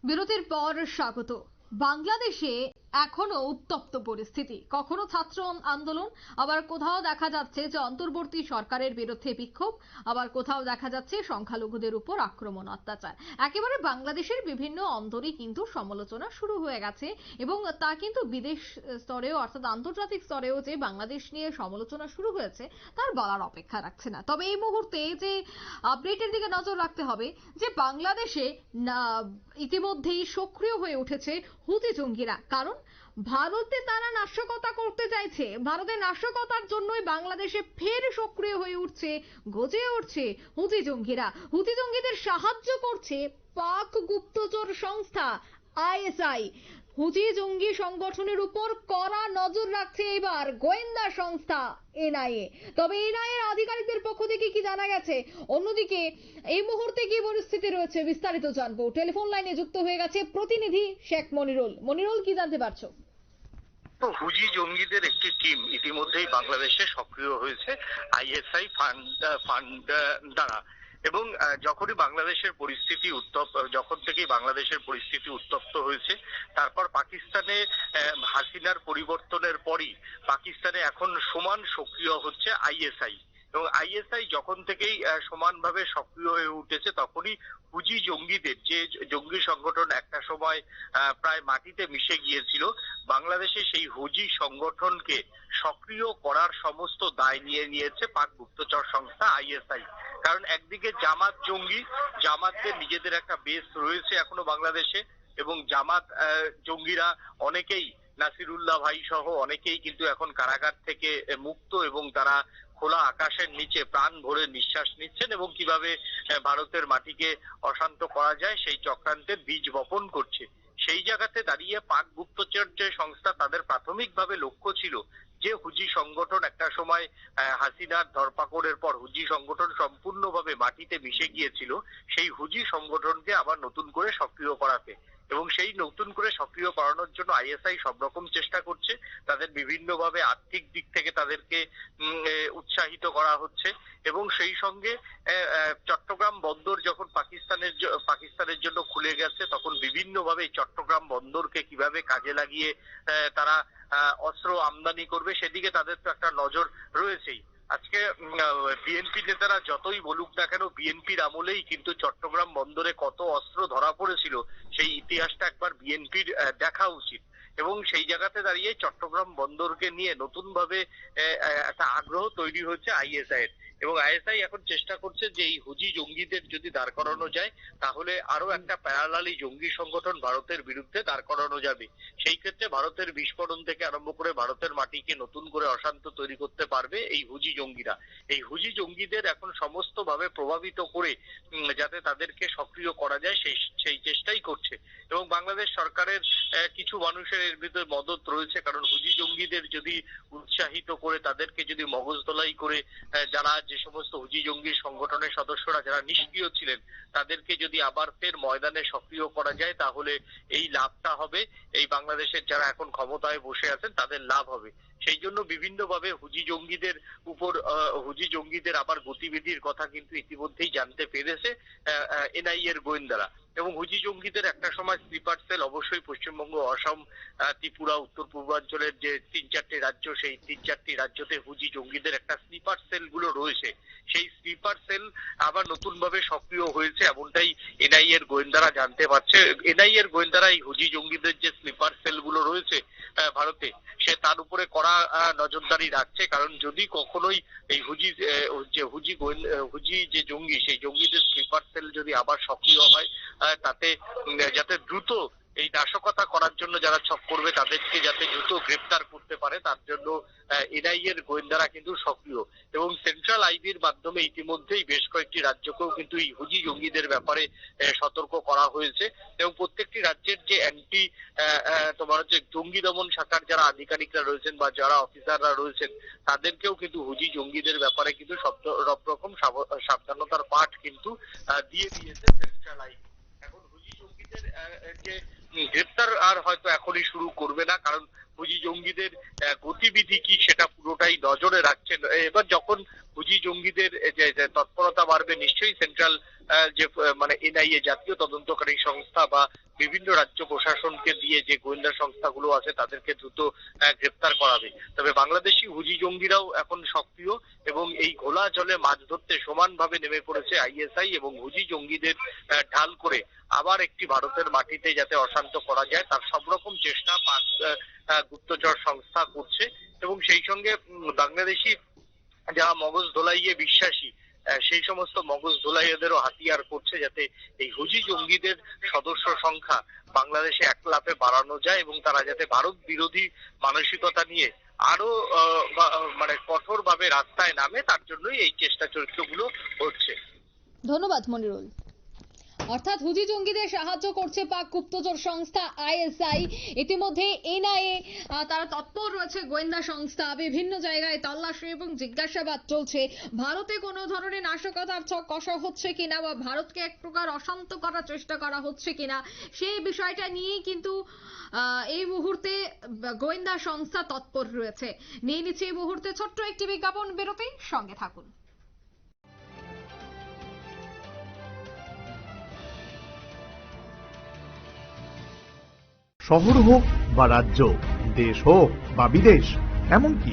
বিরতির পর স্বাগত। বাংলাদেশে এখনো উত্তপ্ত পরিস্থিতি, কখনো ছাত্র আন্দোলন, আবার কোথাও দেখা যাচ্ছে যে অন্তর্বর্তী সরকারের বিরুদ্ধে বিক্ষোভ, আবার কোথাও দেখা যাচ্ছে সংখ্যালঘুদের উপর আক্রমণ অত্যাচার। একেবারে বাংলাদেশের বিভিন্ন অন্তরে কিন্তু সমালোচনা শুরু হয়ে গেছে এবং তা কিন্তু বিদেশ স্তরেও অর্থাৎ আন্তর্জাতিক স্তরেও যে বাংলাদেশ নিয়ে সমালোচনা শুরু হয়েছে তার বলার অপেক্ষা রাখছে না। তবে এই মুহূর্তে যে আপডেটের দিকে নজর রাখতে হবে যে বাংলাদেশে ইতিমধ্যেই সক্রিয় হয়ে উঠেছে হুতি জঙ্গিরা। কারণ ভারতে তারা নাশকতা করতে চাইছে, ভারতের নাশকতার জন্যই বাংলাদেশে ফের সক্রিয় হয়ে উঠছে, গজে উঠছে হুতি জঙ্গিরা। হুতি জঙ্গিদের সাহায্য করছে পাক গুপ্তচর সংস্থা আইএসআই। হুতি জঙ্গি সংগঠনের উপর কড়া নজর রাখছে এবার গোয়েন্দা সংস্থা এনআইএ। তবে এনআইএর আধিকারিকদের পক্ষ থেকে কি জানা গেছে, অন্যদিকে এই মুহূর্তে কি পরিস্থিতি রয়েছে বিস্তারিত জানবো। টেলিফোন লাইনে যুক্ত হয়ে গেছে প্রতিনিধি শেখ মনিরুল। মনিরুল, কি জানতে পারছো? তো হুজি জঙ্গিদের একটি টিম ইতিমধ্যেই বাংলাদেশে সক্রিয় হয়েছে আইএসআই ফান্ড দ্বারা। এবং যখনই বাংলাদেশের পরিস্থিতি যখন থেকেই বাংলাদেশের পরিস্থিতি উত্তপ্ত হয়েছে, তারপর পাকিস্তানে হাসিনার পরিবর্তনের পরই পাকিস্তানে এখন সমান সক্রিয় হচ্ছে আইএসআই। এবং আইএসআই যখন থেকেই সমানভাবে সক্রিয় হয়ে উঠেছে, তখনই হুজি জঙ্গিদের যে জঙ্গি সংগঠন একটা সময় প্রায় মাটিতে মিশে গিয়েছিল, বাংলাদেশে সেই হুজি সংগঠনকে সক্রিয় করার সমস্ত দায় নিয়ে নিয়েছে পাক গুপ্তচর সংস্থা আইএসআই। কারণ একদিকে জামাত জঙ্গি, জামাতদের নিজেদের একটা বেস রয়েছে এখনো বাংলাদেশে, এবং জামাত জঙ্গিরা অনেকেই, নাসিরুল্লাহ ভাই সহ অনেকেই কিন্তু এখন কারাগার থেকে মুক্ত, এবং তারা খোলা আকাশের নিচে প্রাণ ভরে নিঃশ্বাস নিচ্ছেন এবং কিভাবে ভারতের মাটিকে অশান্ত করা যায় সেই চক্রান্তের বীজ বপন করছে। সেই জায়গাতে দাঁড়িয়ে পাক গুপ্তচর যে সংস্থা, তাদের প্রাথমিকভাবে লক্ষ্য ছিল যে হুজি সংগঠন একটা সময় হাসিনার ধরপাকড়ের পর হুজি সংগঠন সম্পূর্ণভাবে মাটিতে মিশে গিয়েছিল, সেই হুজি সংগঠনকে আবার নতুন করে সক্রিয় করাতে। এবং সেই নতুন করে সক্রিয় করানোর জন্য আইএসআই সব রকম চেষ্টা করছে। তাদের বিভিন্নভাবে আর্থিক দিক থেকে তাদেরকে উৎসাহিত করা হচ্ছে। এবং সেই সঙ্গে চট্টগ্রাম বন্দর যখন পাকিস্তানের জন্য খুলে গেছে, তখন বিভিন্নভাবে চট্টগ্রাম বন্দরকে কিভাবে কাজে লাগিয়ে তারা অস্ত্র আমদানি করবে সেদিকে তাদের তো একটা নজর রয়েছেই। আজকে বিএনপি নেতারা যতই বলুক না কেন, বিএনপির আমলেই কিন্তু চট্টগ্রাম বন্দরে কত অস্ত্র ধরা পড়েছিল সেই ইতিহাসটা একবার বিএনপির দেখা উচিত। এবং সেই জায়গাতে দাঁড়িয়ে চট্টগ্রাম বন্দরকে নিয়ে নতুন ভাবে একটা আগ্রহ তৈরি হচ্ছে আইএসআই এর। এবং আইএসআই এখন চেষ্টা করছে যে এই হুজি জঙ্গিদের যদি দাঁড় করানো যায়, তাহলে আরো একটা প্যারালালি জঙ্গি সংগঠন ভারতের বিরুদ্ধে দাঁড় করানো যাবে। সেই ক্ষেত্রে ভারতের বিস্ফোরণ থেকে আরম্ভ করে ভারতের মাটিকে নতুন করে অশান্ত তৈরি করতে পারবে এই হুজি জঙ্গিরা। এই হুজি জঙ্গিদের এখন সমস্ত ভাবে প্রভাবিত করে যাতে তাদেরকে সক্রিয় করা যায় সেই চেষ্টাই করছে। এবং বাংলাদেশ সরকারের কিছু মানুষের এর ভিতরে মদত রয়েছে, কারণ হুজি জঙ্গিদের যদি উৎসাহিত করে, তাদেরকে যদি মগজ ধোলাই করে, যারা যে সমস্ত হুজি জঙ্গি সংগঠনের সদস্যরা যারা নিষ্ক্রিয় ছিলেন, তাদেরকে যদি আবার ফের ময়দানে সক্রিয় করা যায়, তাহলে এই লাভটা হবে এই বাংলাদেশের যারা এখন ক্ষমতায় বসে আছেন তাদের লাভ হবে। সেই জন্য বিভিন্নভাবে হুজি জঙ্গিদের আবার গতিবিধির কথা কিন্তু ইতিমধ্যেই জানতে পেরেছে এনআইএ এর গোয়েন্দারা। এবং হুজি জঙ্গিদের একটা সময় স্লিপার সেল অবশ্যই পশ্চিমবঙ্গ, অসম, ত্রিপুরা, উত্তর পূর্বাঞ্চলের যে 3-4টি রাজ্য, সেই 3-4টি রাজ্যতে হুজি জঙ্গিদের একটা স্লিপার সেল গুলো রয়েছে। সেই স্লিপার সেল আবার নতুন ভাবে সক্রিয় হয়েছে, এমনটাই এনআইএ এর গোয়েন্দারা জানতে পারছে। এনআইএ এর গোয়েন্দারা এই হুজি জঙ্গিদের যে স্লিপার সেল গুলো রয়েছে ভারতে, সে তার উপরে কড়া নজরদারি রাখছে। কারণ যদি কখনোই এই হুজি যে জঙ্গি, সেই জঙ্গিদের স্লিপার সেল যদি আবার সক্রিয় হয়, তাতে যাতে দ্রুত এই নাশকতা করার জন্য যারা ছক করবে তাদেরকে যাতে দ্রুত গ্রেপ্তার করতে পারে, তার জন্য এনআইএ এর গোয়েন্দারা কিন্তু সক্রিয়। এবং সেন্ট্রাল আইবির মাধ্যমে ইতিমধ্যেই বেশ কয়েকটি রাজ্যকেও কিন্তু এই হুজি জঙ্গিদের ব্যাপারে সতর্ক করা হয়েছে। এবং প্রত্যেকটি রাজ্যের যে অ্যান্টি তোমার হচ্ছে জঙ্গি দমন শাখার যারা আধিকারিকরা রয়েছেন বা যারা অফিসাররা রয়েছেন, তাদেরকেও কিন্তু হুজি জঙ্গিদের ব্যাপারে কিন্তু সব রকম সাবধানতার পাঠ কিন্তু দিয়ে দিয়েছে সেন্ট্রাল আইবি। এখন হুজি জঙ্গিদের যে গ্রেপ্তার আর হয়তো এখনই শুরু করবে না, কারণ হুজি জঙ্গিদের গতিবিধি কি সেটা পুরোটাই নজরে রাখছেন। এবার যখন হুজি জঙ্গিদের যে তৎপরতা বাড়বে, নিশ্চয়ই সেন্ট্রাল যে মানে এনআইএ, জাতীয় তদন্তকারী সংস্থা বা বিভিন্ন রাজ্য প্রশাসনকে দিয়ে যে গোয়েন্দা সংস্থাগুলো আছে তাদেরকে দ্রুত গ্রেপ্তার করাবে। তবে বাংলাদেশি হুজি জঙ্গিরাও এখন সক্রিয় এবং এই ঘোলা জলে মাছ ধরতে সমানভাবে নেমে পড়েছে আইএসআই এবং হুজি জঙ্গিদের ঢাল করে আবার একটি ভারতের মাটিতে যাতে অশান্ত করা যায় তার সব রকম চেষ্টা পাক গুপ্তচর সংস্থা করছে এবং সেই সঙ্গে বাংলাদেশি যারা মগজ ধোলাইয়ে বিশ্বাসী সেই সমস্ত মগজ ধোলাইয়াদেরও হাতিয়ার করছে যাতে এই হুজি জঙ্গিদের সদস্য সংখ্যা বাংলাদেশে এক লাফে বাড়ানো যায় এবং তারা যাতে ভারত বিরোধী মানসিকতা নিয়ে আরো মানে কঠোরভাবে রাস্তায় নামে তার জন্যই এই চেষ্টা চরিত্রগুলো হচ্ছে। ধন্যবাদ মনিরুল। অর্থাৎ হুজি জঙ্গিদের সাহায্য করছে পাক গুপ্তচর সংস্থা আইএসআই। ইতিমধ্যে এনআইএ তারা তৎপর রয়েছে, গোয়েন্দা সংস্থা বিভিন্ন জায়গায় তল্লাশি এবং জিজ্ঞাসাবাদ চলছে। ভারতে কোনো ধরনের নাশকতার ছক কষা হচ্ছে কিনা বা ভারতকে এক প্রকার অশান্ত করার চেষ্টা করা হচ্ছে কিনা সেই বিষয়টা নিয়েই কিন্তু এই মুহূর্তে গোয়েন্দা সংস্থা তৎপর রয়েছে। নিয়ে নিচ্ছে এই মুহূর্তে ছোট্ট একটি বিজ্ঞাপন বিরতি, সঙ্গে থাকুন। শহর হোক বা রাজ্য, দেশ হোক বা বিদেশ, এমনকি